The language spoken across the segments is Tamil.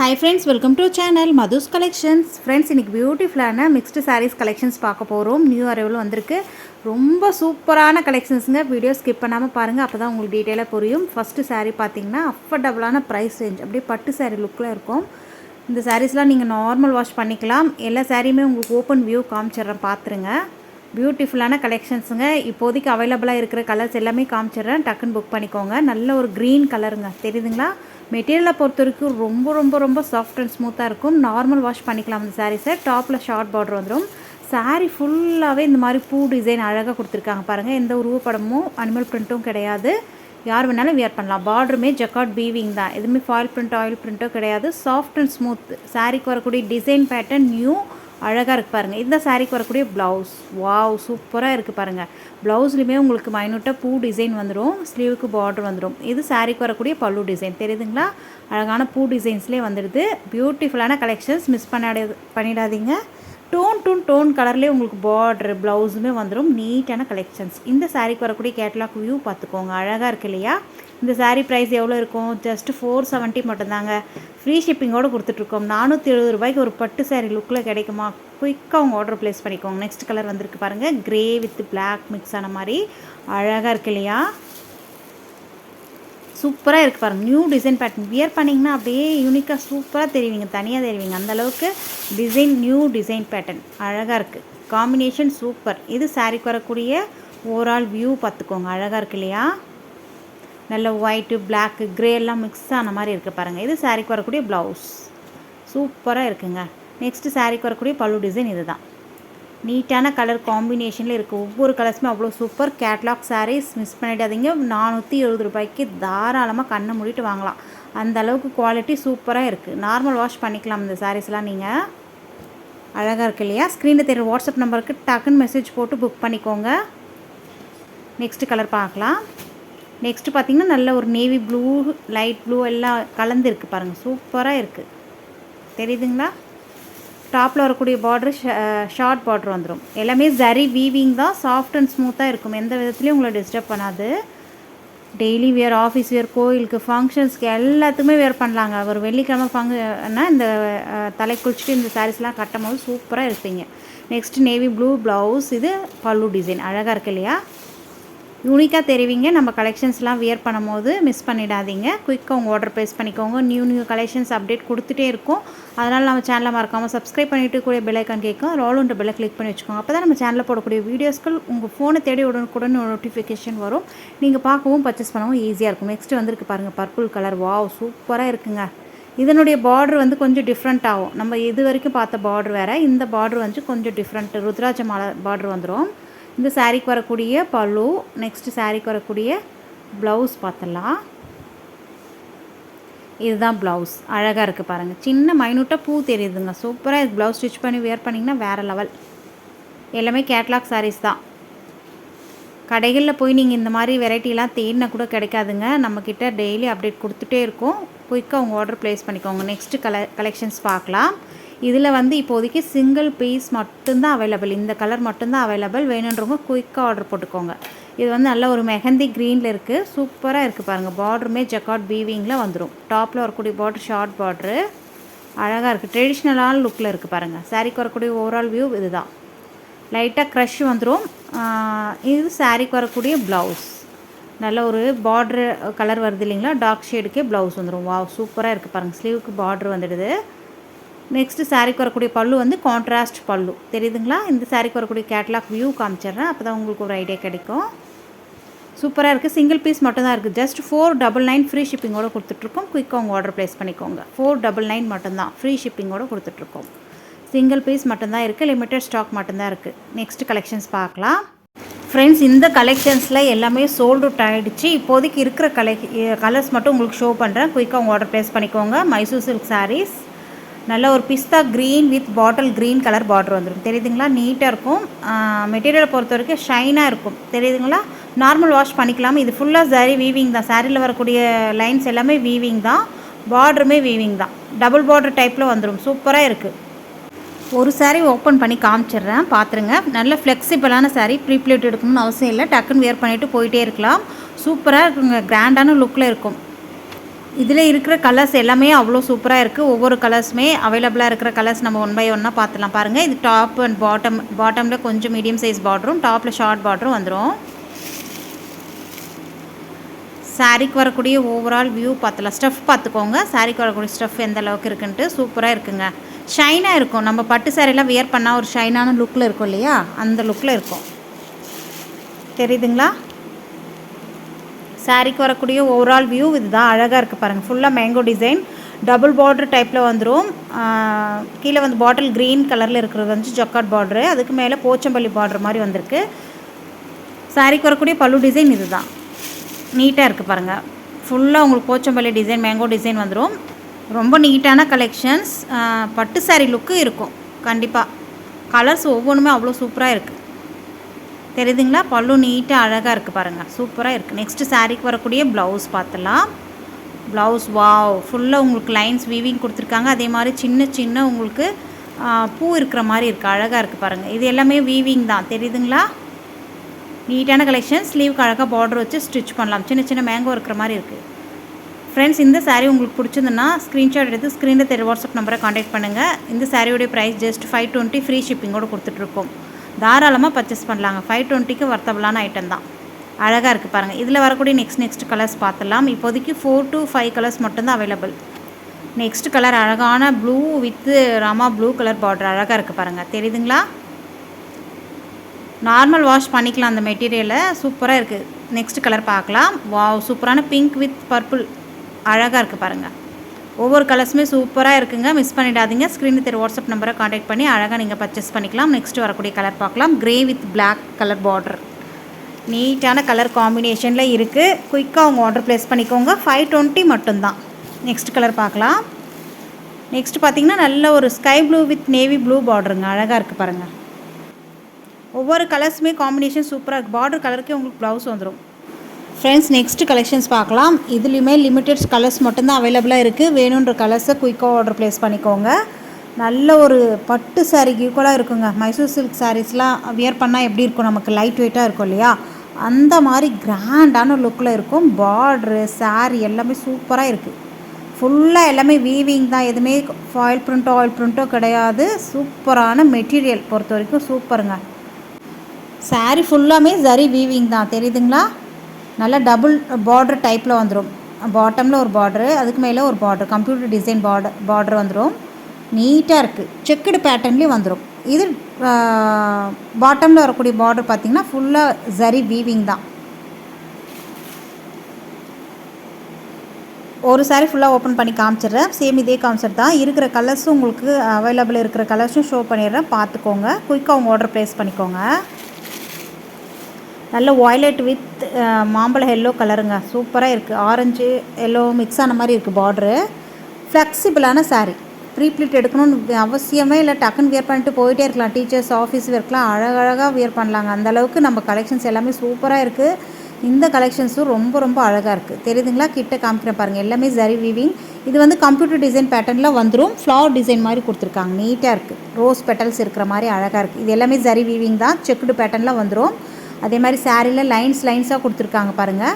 Hi friends, welcome to channel Madhu's Collections. Friends, இன்னைக்கு பியூட்டிஃபுல்லான மிக்ஸ்டு sarees collections பார்க்க போகிறோம். நியூ அரைவல் வந்திருக்கு. ரொம்ப சூப்பரான கலெக்ஷன்ஸுங்க. வீடியோ ஸ்கிப் பண்ணாமல் பாருங்கள், அப்போ தான் உங்களுக்கு டீட்டெயிலாக புரியும். ஃபஸ்ட்டு saree பார்த்தீங்கன்னா அஃபர்டபுளான ப்ரைஸ் ரேஞ்ச், அப்படியே பட்டு saree லுக்கில் இருக்கும். இந்த சாரீஸ்லாம் நீங்கள் நார்மல் வாஷ் பண்ணிக்கலாம். எல்லா சாரியுமே உங்களுக்கு ஓப்பன் வியூ காமிச்சிட்றேன், பார்த்துருங்க. பியூட்டிஃபுல்லான கலெக்ஷன்ஸுங்க. இப்போதைக்கு அவைலபிளாக இருக்கிற கலர்ஸ் எல்லாமே காமிச்சிட்றேன், டக்குன்னு புக் பண்ணிக்கோங்க. நல்ல ஒரு க்ரீன் கலருங்க, தெரியுதுங்களா? மெட்டீரியலை பொறுத்த வரைக்கும் ரொம்ப சாஃப்ட் அண்ட் ஸ்மூத்தாக இருக்கும். நார்மல் வாஷ் பண்ணிக்கலாம் இந்த சாரீஸை. டாப்பில் ஷார்ட் பார்டர் வந்துடும். சாரீ ஃபுல்லாகவே இந்த மாதிரி பூ டிசைன் அழகாக கொடுத்துருக்காங்க பாருங்கள். எந்த உருவப்படமும் அனிமல் பிரிண்ட்டும் கிடையாது. யார் வேணாலும் வியர் பண்ணலாம். பார்டருமே ஜக்கார்ட் வீவிங் தான், எதுவுமே ஃபாயில் பிரிண்ட் ஆயில் பிரிண்ட்டோ கிடையாது. Soft and smooth. சாரீக்கு வரக்கூடிய டிசைன் பேட்டர்ன் நியூ அழகாக இருக்குது பாருங்கள். இந்த சாரீக்கு வரக்கூடிய ப்ளவுஸ் வாவ் சூப்பராக இருக்குது பாருங்கள். ப்ளவுஸ்லையுமே உங்களுக்கு மைனூட்டாக பூ டிசைன் வந்துடும். ஸ்லீவுக்கு பார்டர் வந்துடும். இது சாரீக்கு வரக்கூடிய பல்லு டிசைன், தெரியுதுங்களா? அழகான பூ டிசைன்ஸ்லேயே வந்துடுது. பியூட்டிஃபுல்லான கலெக்ஷன்ஸ், மிஸ் பண்ணிடாதீங்க. டோன் கலர்லேயே உங்களுக்கு பார்டர் ப்ளவுஸுமே வந்துடும். நீட்டான கலெக்ஷன்ஸ். இந்த சாரீக்கு வரக்கூடிய கேட்லாக் வியூ பார்த்துக்கோங்க, அழகாக இருக்குது இல்லையா? இந்த சாரீ ப்ரைஸ் எவ்வளோ இருக்கும்? ஜஸ்ட் 470 மட்டும்தாங்க. ஃப்ரீ ஷிப்பிங்கோடு கொடுத்துட்ருக்கோம். 470 ரூபாய்க்கு ஒரு பட்டு சாரீ லுக்கில் கிடைக்குமா? குயிக்காக உங்கள் ஆர்டர் ப்ளேஸ் பண்ணிக்கோங்க. நெக்ஸ்ட் கலர் வந்திருக்கு பாருங்கள், க்ரே வித் பிளாக் மிக்ஸ் ஆன மாதிரி அழகாக இருக்குது இல்லையா? சூப்பராக இருக்குது பாருங்கள். New design pattern. வியர் பண்ணிங்கன்னா அப்படியே யூனிக்காக சூப்பராக தெரிவிங்க, தனியாக தெரிவிங்க. அந்தளவுக்கு டிசைன், நியூ டிசைன் பேட்டர்ன் அழகாக இருக்குது. Combination super. இது சாரீக்கு வரக்கூடிய ஓவரால் வியூ பார்த்துக்கோங்க, அழகாக இருக்குது இல்லையா? நல்ல ஒயிட்டு பிளாக்கு க்ரே எல்லாம் மிக்ஸ் ஆன மாதிரி இருக்குது பாருங்கள். இது சாரீக்கு வரக்கூடிய ப்ளவுஸ் சூப்பராக இருக்குங்க. நெக்ஸ்ட்டு சாரீக்கு வரக்கூடிய பல்லு டிசைன் இது தான். நீட்டான கலர் காம்பினேஷனில் இருக்குது. ஒவ்வொரு கலர்ஸுமே அவ்வளோ சூப்பர். கேட்லாக் சாரீஸ் மிஸ் பண்ணிடாதீங்க. 470 ரூபாய்க்கு தாராளமாக கண்ணை மூடிட்டு வாங்கலாம். அந்த அளவுக்கு குவாலிட்டி சூப்பராக இருக்குது. நார்மல் வாஷ் பண்ணிக்கலாம் இந்த சாரீஸ்லாம். நீங்கள் அழகாக இருக்குது இல்லையா? ஸ்க்ரீனில் தெரியுற வாட்ஸ்அப் நம்பருக்கு டக்குன்னு மெசேஜ் போட்டு புக் பண்ணிக்கோங்க. நெக்ஸ்ட்டு கலர் பார்க்கலாம். நெக்ஸ்ட்டு பார்த்திங்கன்னா நல்ல ஒரு நேவி ப்ளூ, லைட் ப்ளூ எல்லாம் கலந்து இருக்குது பாருங்கள். சூப்பராக இருக்குது, தெரியுதுங்களா? டாப்பில் வரக்கூடிய பார்டர் ஷார்ட் பார்டர் வந்துடும். எல்லாமே ஜரி வீவிங் தான். சாஃப்ட் அண்ட் ஸ்மூத்தாக இருக்கும். எந்த விதத்துலையும் உங்களை டிஸ்டர்ப் பண்ணாது. டெய்லி வியர், ஆஃபீஸ் வியர், கோயிலுக்கு, ஃபங்க்ஷன்ஸ்க்கு எல்லாத்துக்குமே வியர் பண்ணலாங்க. ஒரு வெள்ளிக்கிழமை ஃபங்க்ஷன்னா இந்த தலை குளிச்சுட்டு இந்த சாரீஸ்லாம் கட்டும் போது சூப்பராக இருப்பீங்க. Next navy blue blouse. இது பல்லு டிசைன் அழகாக இருக்குது இல்லையா? யூனிக்காக தெரிவிங்க. நம்ம கலெக்ஷன்ஸ்லாம் வியர் பண்ணும் போது மிஸ் பண்ணிடாதீங்க. குயிக்காக உங்கள் ஆர்டர் ப்ளேஸ் பண்ணிக்கோங்க. நியூ கலெக்ஷன்ஸ் அப்டேட் கொடுத்துட்டே இருக்கும். அதனால் நம்ம சேனலை மறக்காமல் சப்ஸ்கிரைப் பண்ணிவிட்டு கூட பெல் ஐக்கான் கேட்கும். ரோலுன்ற பெல்லை கிளிக் பண்ணி வச்சுக்கோங்க. அப்போ தான் நம்ம சேனலில் போடக்கூடிய வீடியோஸ்கள் உங்கள் ஃபோனை தேடி உடனுக்குடன் நோட்டிஃபிகேஷன் வரும். நீங்கள் பார்க்கவும் பர்ச்சேஸ் பண்ணவும் ஈஸியாக இருக்கும். நெக்ஸ்ட்டு வந்திருக்கு பாருங்கள், பர்பிள் கலர். வாவ் சூப்பராக இருக்குங்க. இதனுடைய பார்டர் வந்து கொஞ்சம் டிஃப்ரெண்ட் ஆகும். நம்ம இது வரைக்கும் பார்த்த பார்டர் வேறு. இந்த பார்டர் வந்து கொஞ்சம் டிஃப்ரெண்ட். ருத்ராட்ச மாலை பார்டர் வந்துடும். இந்த சாரீக்கு வரக்கூடிய பல்லு. நெக்ஸ்ட்டு சாரீக்கு வரக்கூடிய ப்ளவுஸ் பார்த்துடலாம். இதுதான் ப்ளவுஸ், அழகாக இருக்குது பாருங்கள். சின்ன மைனூட்டாக பூ தெரியுதுங்க. சூப்பராக இது. ப்ளவுஸ் ஸ்டிச் பண்ணி வியர் பண்ணிங்கன்னா வேறு லெவல். எல்லாமே கேட்லாக் சாரீஸ் தான். கடைகளில் போய் நீங்கள் இந்த மாதிரி வெரைட்டிலாம் தேடினா கூட கிடைக்காதுங்க. நம்மக்கிட்ட டெய்லி அப்டேட் கொடுத்துட்டே இருக்கும். குயிக்காக உங்கள் ஆர்டர் ப்ளேஸ் பண்ணிக்கோங்க. நெக்ஸ்ட்டு கலெக்ஷன்ஸ் பார்க்கலாம். இதில் வந்து இப்போதைக்கு சிங்கிள் பீஸ் மட்டும்தான் அவைலபிள். இந்த கலர் மட்டும்தான் அவைலபிள். வேணுன்றவங்க குயிக்காக ஆர்டர் போட்டுக்கோங்க. இது வந்து நல்ல ஒரு மெஹந்தி க்ரீனில் இருக்குது. சூப்பராக இருக்குது பாருங்கள். பார்டருமே ஜக்கார்ட் வீவிங்கில் வந்துடும். டாப்பில் வரக்கூடிய பார்டர் ஷார்ட் பார்டரு அழகாக இருக்குது. ட்ரெடிஷ்னலான லுக்கில் இருக்குது பாருங்கள். சாரீக்கு வரக்கூடிய ஓவரால் வியூ இது தான். லைட்டாக க்ரஷ் வந்துடும். இது சாரீக்கு வரக்கூடிய ப்ளவுஸ். நல்ல ஒரு பார்ட்ரு கலர் வருது இல்லைங்களா? டார்க் ஷேடுக்கே ப்ளவுஸ் வந்துடும். வாவ் சூப்பராக இருக்குது பாருங்கள். ஸ்லீவுக்கு பார்டர் வந்துடுது. நெக்ஸ்ட்டு சாரீக்கு வரக்கூடிய பல்லு வந்து கான்ட்ராஸ்ட் பல்லு, தெரியுதுங்களா? இந்த சாரீக்கு வரக்கூடிய கேட்லாக் வியூ காமிச்சிட்றேன், அப்போ தான் உங்களுக்கு ஒரு ஐடியா கிடைக்கும். சூப்பராக இருக்குது. சிங்கிள் பீஸ் மட்டும்தான் இருக்குது. ஜஸ்ட் 499 ஃப்ரீ ஷிப்பிங்கோடு கொடுத்துட்ருக்கோம். குயிக்காக உங்கள் ஆர்டர் ப்ளேஸ் பண்ணிக்கோங்க. 499 மட்டும்தான் ஃப்ரீ ஷிப்பிங்கோடு கொடுத்துட்ருக்கோம். சிங்கிள் பீஸ் மட்டும்தான் இருக்குது. லிமிட்டட் ஸ்டாக் மட்டும்தான் இருக்குது. நெக்ஸ்ட்டு கலெக்ஷன்ஸ் பார்க்கலாம். ஃப்ரெண்ட்ஸ், இந்த கலெக்ஷன்ஸில் எல்லாமே சோல்ட் அவுட் ஆகிடுச்சு. இப்போதைக்கு இருக்கிற கலர்ஸ் மட்டும் உங்களுக்கு ஷோ பண்ணுறேன். குயிக்காக உங்கள் ஆர்டர் ப்ளேஸ் பண்ணிக்கோங்க. மைசூர் சில்க் சாரீஸ். நல்ல ஒரு pista green with bottle green colour border வந்துடும், தெரியுதுங்களா? நீட்டாக இருக்கும். மெட்டீரியலை பொறுத்த வரைக்கும் ஷைனாக இருக்கும், தெரியுதுங்களா? நார்மல் வாஷ் பண்ணிக்கலாம். இது ஃபுல்லாக சாரீ வீவிங் தான். சாரியில் வரக்கூடிய லைன்ஸ் எல்லாமே வீவிங் தான். பார்டருமே வீவிங் தான். டபுள் பார்டர் டைப்பில் வந்துடும். சூப்பராக இருக்குது. ஒரு சாரீ ஓப்பன் பண்ணி காமிச்சிடுறேன், பார்த்துருங்க. நல்ல ஃப்ளெக்சிபிளான சாரீ. ப்ரீப்ளேட் எடுக்கணும்னு அவசியம் இல்லை. டக்குன்னு வியர் பண்ணிவிட்டு போயிட்டே இருக்கலாம். சூப்பராக இருக்குங்க. கிராண்டான லுக்கில் இருக்கும். இதில் இருக்கிற கலர்ஸ் எல்லாமே அவ்வளோ சூப்பராக இருக்குது. ஒவ்வொரு கலர்ஸுமே அவைலபிளாக இருக்கிற கலர்ஸ் நம்ம ஒன் பை ஒன்னாக பார்த்துலாம் பாருங்கள். இது டாப் அண்ட் பாட்டமில் கொஞ்சம் மீடியம் சைஸ் பார்டரும் டாப்பில் ஷார்ட் பார்டரும் வந்துடும். சாரீக்கு வரக்கூடிய ஓவரால் வியூ பார்த்துலாம். ஸ்டஃப் பார்த்துக்கோங்க, சாரீக்கு வரக்கூடிய ஸ்டஃப் எந்த அளவுக்கு இருக்குன்ட்டு சூப்பராக இருக்குங்க. ஷைனாக இருக்கும். நம்ம பட்டு சாரீலாம் வியர் பண்ணால் ஒரு ஷைனான லுக்கில் இருக்கும் இல்லையா, அந்த லுக்கில் இருக்கும். தெரியுதுங்களா? சாரீக்கு வரக்கூடிய ஓவரால் வியூ இதுதான். அழகாக இருக்குது பாருங்கள். ஃபுல்லாக மேங்கோ டிசைன், டபுள் பார்டர் டைப்பில் வந்துடும். கீழே வந்து பாட்டில் க்ரீன் கலரில் இருக்கிறது வந்து ஜக்காட் பார்டரு, அதுக்கு மேலே போச்சம்பள்ளி பார்டர் மாதிரி வந்திருக்கு. சாரீக்கு வரக்கூடிய பல்லு டிசைன் இது தான். நீட்டாக இருக்குது பாருங்கள். ஃபுல்லாக உங்களுக்கு போச்சம்பள்ளி டிசைன், மேங்கோ டிசைன் வந்துடும். ரொம்ப நீட்டான கலெக்ஷன்ஸ். பட்டு சாரீ லுக்கு இருக்கும் கண்டிப்பாக. கலர்ஸ் ஒவ்வொன்றுமே அவ்வளோ சூப்பராக இருக்குது. தெரியுதுங்களா? பல்லு நீட்டாக அழகாக இருக்குது பாருங்கள், சூப்பராக இருக்குது. நெக்ஸ்ட்டு சாரீக்கு வரக்கூடிய ப்ளவுஸ் பார்த்துலாம். ப்ளவுஸ் வாவ், ஃபுல்லாக உங்களுக்கு லைன்ஸ் வீவிங் கொடுத்துருக்காங்க. அதே மாதிரி சின்ன சின்ன உங்களுக்கு பூ இருக்கிற மாதிரி இருக்குது. அழகாக இருக்குது பாருங்கள். இது எல்லாமே வீவிங் தான். தெரியுதுங்களா? நீட்டான கலெக்ஷன். ஸ்லீவுக்கு அழகாக பார்டர் வச்சு ஸ்டிச் பண்ணலாம். சின்ன சின்ன மேங்கோ இருக்கிற மாதிரி இருக்குது. ஃப்ரெண்ட்ஸ், இந்த சாரீ உங்களுக்கு பிடிச்சிருந்துன்னா ஸ்க்ரீன்ஷாட் எடுத்து ஸ்க்ரீனில் தெரிய வாட்ஸ்அப் நம்பரை காண்டாக்ட் பண்ணுங்கள். இந்த சாரியோடைய ப்ரைஸ் ஜஸ்ட் 520 ஃப்ரீ ஷிப்பிங்கோடு கொடுத்துட்ருக்கோம். தாராளமாக பர்ச்சேஸ் பண்ணலாங்க. 520க்கு வர்த்தபிளான ஐட்டம் தான். அழகாக இருக்குது பாருங்கள். இதில் வரக்கூடிய நெக்ஸ்ட் கலர்ஸ் பார்த்துலாம். இப்போதைக்கு 4 to 5 கலர்ஸ் மட்டும்தான் அவைலபிள். நெக்ஸ்ட் கலர் அழகான blue with Rama blue colour border. அழகாக இருக்குது பாருங்கள். தெரியுதுங்களா? நார்மல் வாஷ் பண்ணிக்கலாம் அந்த மெட்டீரியலை. சூப்பராக இருக்குது. நெக்ஸ்ட் கலர் பார்க்கலாம். வாவ், சூப்பரான பிங்க் வித் பர்பிள். அழகாக இருக்குது பாருங்கள். ஒவ்வொரு கலர்ஸுமே சூப்பராக இருக்குங்க. மிஸ் பண்ணிடாதீங்க. ஸ்க்ரீனில் தெரிய வாட்ஸ்அப் நம்பரை காண்டாக்ட் பண்ணி அழகாக நீங்கள் பர்ச்சேஸ் பண்ணிக்கலாம். நெக்ஸ்ட்டு வரக்கூடிய கலர் பார்க்கலாம். Grey with black colour border. நீட்டான கலர் காம்பினேஷனில் இருக்குது. குயிக்காக உங்கள் ஆர்டர் ப்ளேஸ் பண்ணிக்கோங்க. 520 மட்டும்தான். நெக்ஸ்ட் கலர் பார்க்கலாம். நெக்ஸ்ட் பார்த்திங்கன்னா நல்ல ஒரு sky blue with navy blue பார்டருங்க. அழகாக இருக்குது பாருங்கள். ஒவ்வொரு கலர்ஸுமே காம்பினேஷன் சூப்பராக இருக்குது. பார்டர் கலருக்கே உங்களுக்கு ப்ளவுஸ் வந்துடும். ஃப்ரெண்ட்ஸ், நெக்ஸ்ட் கலெக்ஷன்ஸ் பார்க்கலாம். இதுலேயுமே லிமிட்டட் கலர்ஸ் மட்டும்தான் அவைலபிளாக இருக்குது. வேணுன்ற கலர்ஸை குயிக்காக ஆர்டர் ப்ளேஸ் பண்ணிக்கோங்க. நல்ல ஒரு பட்டு சாரீக்கு ஈக்குவலாக இருக்குங்க. மைசூர் சில்க் சாரீஸ்லாம் வியர் பண்ணால் எப்படி இருக்கும், நமக்கு லைட் வெயிட்டாக இருக்கும் இல்லையா, அந்த மாதிரி கிராண்டான லுக்கில் இருக்கும். பார்ட்ரு சாரீ எல்லாமே சூப்பராக இருக்குது. ஃபுல்லாக எல்லாமே வீவிங் தான். எதுவுமே ஆயில் ப்ரிண்ட்டோ கிடையாது. சூப்பரான மெட்டீரியல் பொறுத்த வரைக்கும் சூப்பருங்க. சாரீ ஃபுல்லாமே ஜரி வீவிங் தான். தெரியுதுங்களா? நல்லா டபுள் பார்டர் டைப்பில் வந்துடும். பாட்டமில் ஒரு பார்டரு, அதுக்கு மேலே ஒரு பார்டர், கம்ப்யூட்டர் டிசைன் பார்டர் வந்துடும். நீட்டாக இருக்குது. செக்குடு பேட்டர்ன்லேயும் வந்துடும். இது பாட்டமில் வரக்கூடிய பார்டர் பார்த்திங்கன்னா ஃபுல்லாக ஜரி வீவிங் தான். ஒரு சாரீ ஃபுல்லாக ஓப்பன் பண்ணி காமிச்சிடுறேன். சேம் இதே கான்செப்ட் தான். இருக்கிற கலர்ஸும் உங்களுக்கு அவைலபிள் இருக்கிற கலர்ஸும் ஷோ பண்ணிடுறேன். பார்த்துக்கோங்க. குயிக்காக உங்கள் ஆர்டர் ப்ளேஸ் பண்ணிக்கோங்க. நல்ல வாய்லெட் வித் மாம்பழ எல்லோ கலருங்க. சூப்பராக இருக்குது. ஆரஞ்சு எல்லோ மிக்ஸ் ஆன மாதிரி இருக்குது பார்டரு. ஃப்ளெக்சிபிளான சாரீ. ப்ரீப்ளிட் எடுக்கணும்னு அவசியமே இல்லை. டக்குன்னு வியர் பண்ணிட்டு போயிட்டே இருக்கலாம். டீச்சர்ஸ் ஆஃபீஸ் ஒர்க்லாம் அழகழகாக வியர் பண்ணலாங்க. அந்தளவுக்கு நம்ம கலெக்ஷன்ஸ் எல்லாமே சூப்பராக இருக்குது. இந்த கலெக்ஷன்ஸும் ரொம்ப ரொம்ப அழகாக இருக்குது. தெரியுதுங்களா? கிட்ட காமிக்கிறேன் பாருங்கள். எல்லாமே ஜரி வீவிங். இது வந்து கம்ப்யூட்டர் டிசைன் பேட்டர்னில் வந்துடும். ஃப்ளவர் டிசைன் மாதிரி கொடுத்துருக்காங்க. நீட்டாக இருக்குது. ரோஸ் பெட்டல்ஸ் இருக்கிற மாதிரி அழகாக இருக்குது. இது எல்லாமே ஜரி வீவிங் தான். செக்குடு பேட்டர்னில் வந்துடும். அதே மாதிரி சாரியில் லைன்ஸாக கொடுத்துருக்காங்க பாருங்கள்.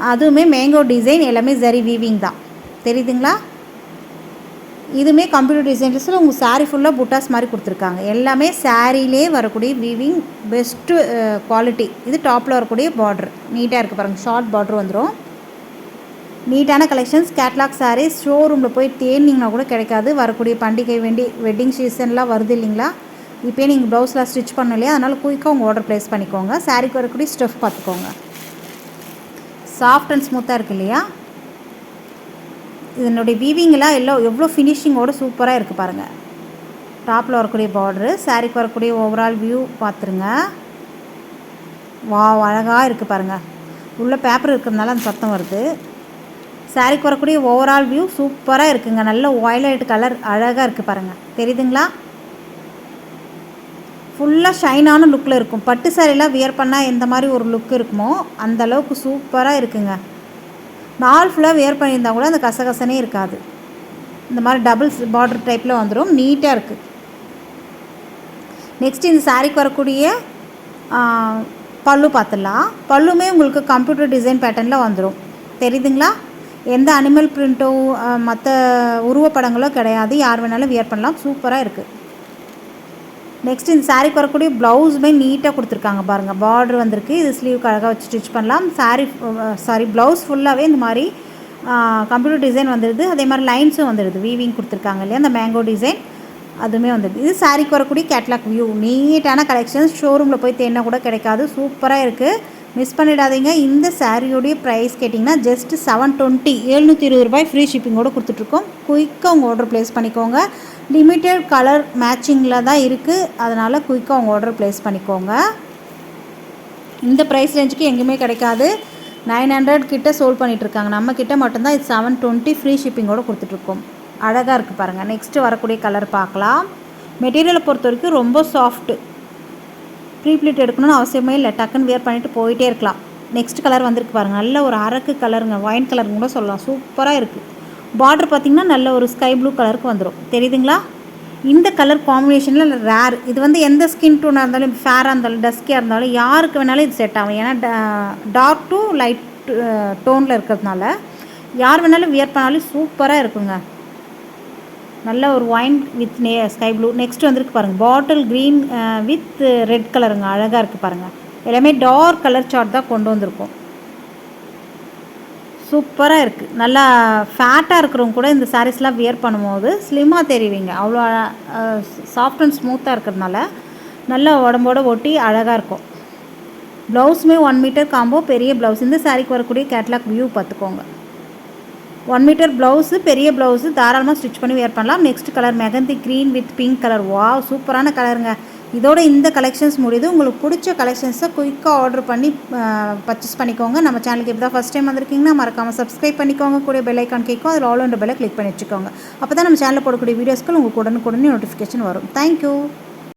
அதுவுமே மேங்கோ டிசைன். எல்லாமே ஜரி வீவிங் தான். தெரியுதுங்களா? இதுவுமே கம்ப்யூட்டர் டிசைன்ஸில் உங்கள் சாரீ ஃபுல்லாக புட்டாஸ் மாதிரி கொடுத்துருக்காங்க. எல்லாமே சாரிலே வரக்கூடிய வீவிங் பெஸ்ட்டு குவாலிட்டி. இது டாப்பில் வரக்கூடிய பார்டர் நீட்டாக இருக்குது பாருங்கள். ஷார்ட் பார்டர் வந்துடும். நீட்டான கலெக்ஷன்ஸ். கேட்லாக் சாரீஸ் ஷோரூமில் போய் தேடினீங்கன்னா கூட கிடைக்காது. வரக்கூடிய பண்டிகை வெட்டிங் சீசன்லாம் வருது இல்லைங்களா, இப்போயே நீங்கள் ப்ளவுஸில் ஸ்டிச் பண்ண இல்லையா, அதனால் குயிக்காக உங்கள் ஆர்டர் ப்ளேஸ் பண்ணிக்கோங்க. சாரீக்கு வரக்கூடிய ஸ்டஃப் பார்த்துக்கோங்க. சாஃப்ட் அண்ட் ஸ்மூத்தாக இருக்குது இல்லையா? இதனுடைய வீவிங்கெலாம் எவ்வளோ ஃபினிஷிங்கோடு சூப்பராக இருக்குது பாருங்கள். டாப்பில் வரக்கூடிய பார்டரு, சாரீக்கு வரக்கூடிய ஓவரால் வியூ பார்த்துருங்க. அழகாக இருக்குது பாருங்கள். உள்ள பேப்பர் இருக்கிறதுனால அந்த சத்தம் வருது. சாரீக்கு வரக்கூடிய ஓவரால் வியூ சூப்பராக இருக்குங்க. நல்ல வயலட் கலர் அழகாக இருக்குது பாருங்கள். தெரியுதுங்களா? ஃபுல்லாக ஷைனான லுக்கில் இருக்கும். பட்டு சாரீலாம் வியர் பண்ணால் எந்த மாதிரி ஒரு லுக் இருக்குமோ அந்த அளவுக்கு சூப்பராக இருக்குங்க. நாள் ஃபுல்லாக வியர் பண்ணியிருந்தால் கூட அந்த கசகசனே இருக்காது. இந்த மாதிரி டபுள் பார்டர் டைப்பில் வந்துடும். நீட்டாக இருக்குது. நெக்ஸ்ட் இந்த சாரீக்கு வரக்கூடிய பல்லு பார்த்துடலாம். பல்லுமே உங்களுக்கு கம்ப்யூட்டர் டிசைன் பேட்டர்னில் வந்துடும். தெரியுதுங்களா? எந்த அனிமல் பிரிண்ட்டோ மற்ற உருவப்படங்களோ கிடையாது. யார் வேணாலும் வியர் பண்ணலாம். சூப்பராக இருக்குது. நெக்ஸ்ட் இந்த சாரீக்கு வரக்கூடிய ப்ளவுஸுமே நீட்டாக கொடுத்துருக்காங்க பாருங்கள். பார்டர் வந்திருக்கு. இது ஸ்லீவுக்கு அழகாக வச்சு ஸ்டிச் பண்ணலாம். ப்ளவுஸ் ஃபுல்லாகவே இந்த மாதிரி கம்ப்யூட்டர் டிசைன் வந்துடுது. அதே மாதிரி லைன்ஸும் வந்துடுது. வீவிங் கொடுத்துருக்காங்க இல்லையா, அந்த மேங்கோ டிசைன் அதுவுமே வந்துடுது. இது சாரீக்கு வரக்கூடிய கேட்லாக் வியூ. நீட்டான கலெக்ஷன்ஸ். ஷோரூமில் போய் தேடினா கூட கிடைக்காது. சூப்பராக இருக்குது. மிஸ் பண்ணிடாதீங்க. இந்த சாரியோடைய ப்ரைஸ் கேட்டிங்கன்னா ஜஸ்ட் 720 720 ரூபாய் ஃப்ரீ ஷிப்பிங்கோடு கொடுத்துட்ருக்கோம். குயிக்காக உங்கள் ஆர்டர் ப்ளேஸ் பண்ணிக்கோங்க. லிமிட்டட் கலர் மேட்சிங்கில் தான் இருக்குது. அதனால் குயிக்காக உங்கள் ஆர்டர் ப்ளேஸ் பண்ணிக்கோங்க. இந்த ப்ரைஸ் ரேஞ்சுக்கு எங்கேயுமே கிடைக்காது. 900 கிட்ட சோல்ட் பண்ணிகிட்ருக்காங்க. நம்ம கிட்ட மட்டும்தான் இது 720 ஃப்ரீ ஷிப்பிங்கோடு கொடுத்துட்ருக்கோம். அழகாக இருக்குது பாருங்கள். நெக்ஸ்ட்டு வரக்கூடிய கலர் பார்க்கலாம். மெட்டீரியலை பொறுத்த வரைக்கும் ரொம்ப சாஃப்ட்டு. ப்ரீப்ளீட் எடுக்கணும்னு அவசியமே இல்லை. டக்குன்னு வியர் பண்ணிவிட்டு போயிட்டே இருக்கலாம். நெக்ஸ்ட் கலர் வந்திருக்கு பாருங்கள். நல்ல ஒரு அரக்கு கலருங்க. ஒயின் கலருங்க கூட சொல்லலாம். சூப்பராக இருக்குது. பார்டர் பார்த்திங்கன்னா நல்ல ஒரு ஸ்கை ப்ளூ கலருக்கு வந்துடும். தெரியுதுங்களா? இந்த கலர் காம்பினேஷனில் ரேர். இது வந்து எந்த ஸ்கின் டோனாக இருந்தாலும், ஃபேராக இருந்தாலும், டஸ்கியாக இருந்தாலும் யாருக்கு வேணாலும் இது செட் ஆகும். ஏன்னா டார்க் டு லைட் டோனில் இருக்கிறதுனால யார் வேணாலும் வியர் பண்ணாலும் சூப்பராக இருக்குங்க. நல்ல ஒரு wine with sky blue. Next வந்துருக்கு பாருங்கள். பாட்டில் க்ரீன் வித் ரெட் கலருங்க. அழகாக இருக்குது பாருங்கள். எல்லாமே டார்க் கலர் சார்ட் தான் கொண்டு வந்திருக்கோம். சூப்பராக இருக்குது. நல்லா ஃபேட்டாக இருக்கிறவங்க கூட இந்த சாரீஸ்லாம் வியர் பண்ணும்போது ஸ்லிம்மாக தெரிவிங்க. அவ்வளோ சாஃப்ட் அண்ட் ஸ்மூத்தாக இருக்கிறதுனால நல்லா உடம்போட ஒட்டி அழகாக இருக்கும். ப்ளவுஸுமே 1 மீட்டர் காம்போ பெரிய ப்ளவுஸ். இந்த சாரீக்கு வரக்கூடிய கேட்லாக் வியூ பார்த்துக்கோங்க. 1 மீட்டர் ப்ளவுஸு, பெரிய ப்ளவுஸு தாராளமாக ஸ்டிச் பண்ணி வியர் பண்ணலாம். Next colour mehndi green with pink colour. Wow, சூப்பரான கலருங்க. இதோட இந்த கலெக்ஷன்ஸ் முடியுது. உங்களுக்கு பிடிச்ச கலெக்ஷன்ஸை குயிக்காக ஆர்டர் பண்ணி பர்ச்சேஸ் பண்ணிக்கோங்க. நம்ம சேனலுக்கு இப்போ தான் ஃபஸ்ட் டைம் வந்திருக்கீங்கன்னா மறக்காமல் சப்ஸ்கிரைப் பண்ணிக்கோங்க. கூட பெல் ஐக்கான் கேட்கும். அதில் ஆல் என்ற பெல்லை கிளிக் பண்ணி வச்சுக்கோங்க. அப்போ தான் நம்ம சேனலில் போடக்கூடிய வீடியோஸ்க்கு உங்களுக்கு உடனுக்குடனே நோட்டிஃபிகேஷன் வரும். தேங்க்யூ.